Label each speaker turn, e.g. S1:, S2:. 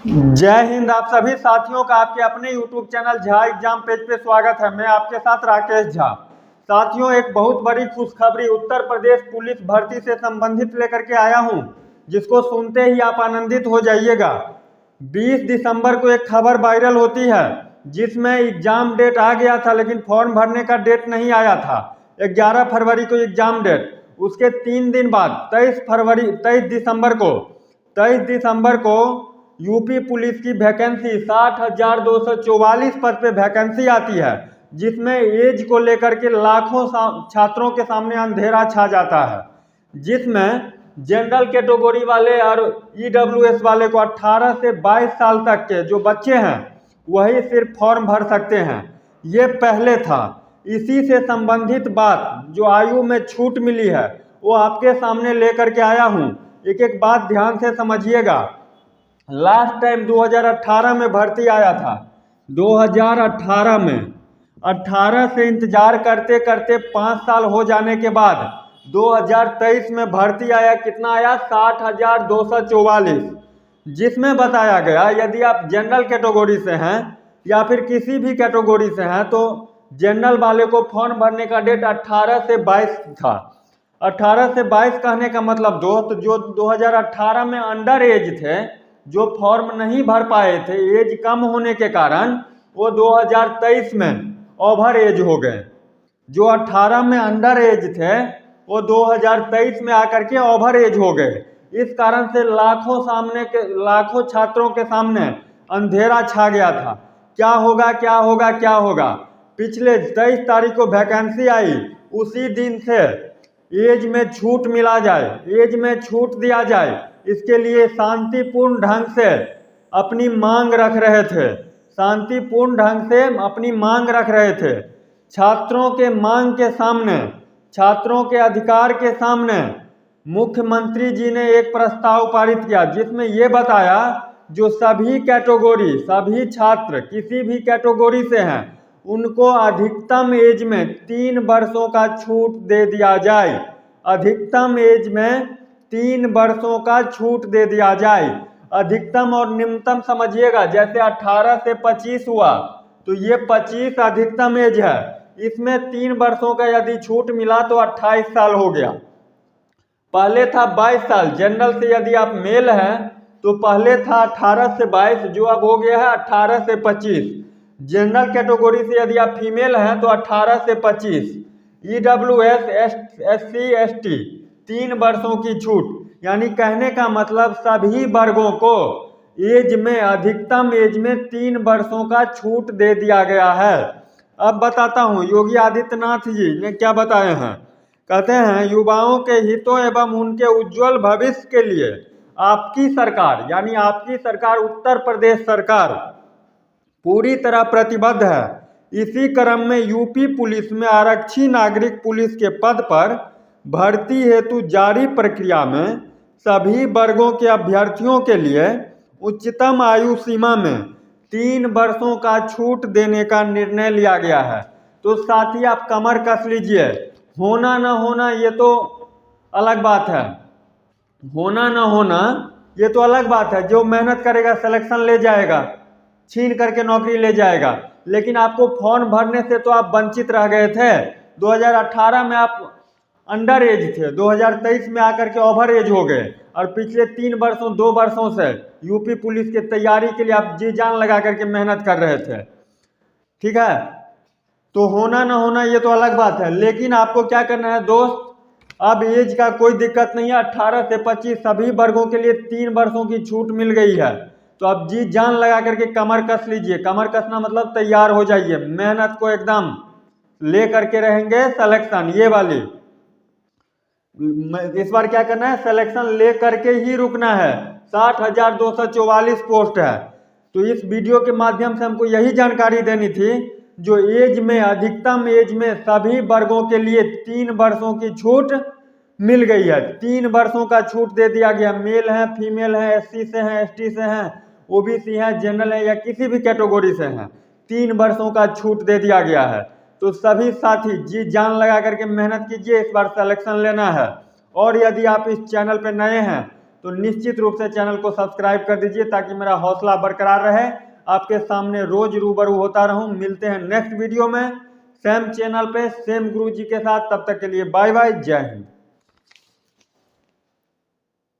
S1: जय हिंद। आप सभी साथियों का आपके अपने YouTube channel Jha exam page पे स्वागत है। मैं आपके साथ राकेश झा। साथियों, एक बहुत बड़ी खुशखबरी उत्तर प्रदेश पुलिस भर्ती से संबंधित लेकर के आया हूं, जिसको सुनते ही आप आनंदित हो जाइएगा। 20 दिसंबर को एक खबर वायरल होती है जिसमें एग्जाम डेट आ गया था, लेकिन फॉर्म भरने का डेट नहीं आया था। 11 फरवरी को एग्जाम डेट, उसके 3 दिन बाद 23 दिसंबर को यूपी पुलिस की वैकेंसी 60,244 पद पे वैकेंसी आती है, जिसमें एज को लेकर के लाखों छात्रों के सामने अंधेरा छा जाता है। जिसमें जनरल कैटेगरी वाले और ईडब्ल्यूएस वाले को 18 से 22 साल तक के जो बच्चे हैं वही सिर्फ फॉर्म भर सकते हैं। ये पहले था। इसी से संबंधित बात जो आयु में छूट मिली है वो आपके सामने लेकर के आया हूँ। एक एक बात ध्यान से समझिएगा। लास्ट टाइम 2018 में भर्ती आया था। 2018 में 18 से इंतजार करते करते 5 साल हो जाने के बाद 2023 में भर्ती आया। कितना आया? 60,244, जिसमें बताया गया यदि आप जनरल कैटेगरी से हैं या फिर किसी भी कैटेगरी से हैं तो जनरल वाले को फॉर्म भरने का डेट 18 से 22 था। 18 से 22 कहने का मतलब दोस्त, जो 2018 में अंडर एज थे, जो फॉर्म नहीं भर पाए थे एज कम होने के कारण, वो 2023 में ओवर एज हो गए। जो 18 में अंडर एज थे वो 2023 में आकर के ओवर एज हो गए। इस कारण से लाखों छात्रों के सामने अंधेरा छा गया था। क्या होगा क्या होगा क्या होगा। पिछले 23 तारीख को वैकेंसी आई, उसी दिन से एज में छूट मिला जाए, एज में छूट दिया जाए, इसके लिए शांतिपूर्ण ढंग से अपनी मांग रख रहे थे। शांतिपूर्ण ढंग से अपनी मांग रख रहे थे। छात्रों के मांग के सामने, छात्रों के अधिकार के सामने मुख्यमंत्री जी ने एक प्रस्ताव पारित किया, जिसमें ये बताया जो सभी कैटेगरी, सभी छात्र किसी भी कैटेगरी से हैं, उनको अधिकतम एज में 3 वर्षों का छूट दे दिया जाए। अधिकतम एज में 3 वर्षों का छूट दे दिया जाए। अधिकतम और न्यूनतम समझिएगा। जैसे 18 से 25 हुआ तो ये 25 अधिकतम एज है। इसमें 3 वर्षों का यदि छूट मिला तो 28 साल हो गया। पहले था 22 साल। जनरल से यदि आप मेल हैं तो पहले था 18 से 22, जो अब हो गया है 18 से 25। जनरल कैटेगरी से यदि आप फीमेल हैं तो 18 से 25। ईडब्ल्यूएस, एससी, एसटी 3 वर्षों की छूट। यानी कहने का मतलब सभी वर्गों को एज में, अधिकतम एज में 3 वर्षों का छूट दे दिया गया है। अब बताता हूँ योगी आदित्यनाथ जी ने क्या बताए हैं। कहते हैं युवाओं के हितों एवं उनके उज्जवल भविष्य के लिए आपकी सरकार, यानी आपकी सरकार उत्तर प्रदेश सरकार पूरी तरह प्रतिबद्ध है। इसी क्रम में यूपी पुलिस में आरक्षी नागरिक पुलिस के पद पर भर्ती हेतु जारी प्रक्रिया में सभी वर्गों के अभ्यर्थियों के लिए उच्चतम आयु सीमा में 3 वर्षों का छूट देने का निर्णय लिया गया है। तो साथ ही आप कमर कस लीजिए। होना ना होना ये तो अलग बात है, होना ना होना ये तो अलग बात है। जो मेहनत करेगा सिलेक्शन ले जाएगा, छीन करके नौकरी ले जाएगा। लेकिन आपको फॉर्म भरने से तो आप वंचित रह गए थे। 2018 में आप अंडर एज थे, 2023 में आकर के ओवर एज हो गए, और पिछले 2 वर्षों से यूपी पुलिस की तैयारी के लिए आप जी जान लगा करके मेहनत कर रहे थे। ठीक है, तो होना ना होना ये तो अलग बात है। लेकिन आपको क्या करना है दोस्त, अब एज का कोई दिक्कत नहीं है। 18 से 25 सभी वर्गों के लिए 3 वर्षों की छूट मिल गई है। तो अब जी जान लगा करके कमर कस लीजिए। कमर कसना मतलब तैयार हो जाइए, मेहनत को एकदम ले करके रहेंगे सिलेक्शन। ये वाली इस बार क्या करना है, सिलेक्शन ले करके ही रुकना है। 60,244 पोस्ट है। तो इस वीडियो के माध्यम से हमको यही जानकारी देनी थी, जो एज में, अधिकतम एज में सभी वर्गों के लिए 3 वर्षों की छूट मिल गई है। 3 वर्षों का छूट दे दिया गया। मेल हैं, फीमेल हैं, एससी से हैं, एसटी से हैं, ओबीसी हैं, जनरल है, या किसी भी कैटेगरी से हैं, 3 वर्षों का छूट दे दिया गया है। तो सभी साथी जी जान लगा करके मेहनत कीजिए, इस बार सिलेक्शन लेना है। और यदि आप इस चैनल पर नए हैं तो निश्चित रूप से चैनल को सब्सक्राइब कर दीजिए ताकि मेरा हौसला बरकरार रहे, आपके सामने रोज रूबरू होता रहूं। मिलते हैं नेक्स्ट वीडियो में सेम चैनल पे सेम गुरु जी के साथ, तब तक के लिए बाय बाय, जय हिंद।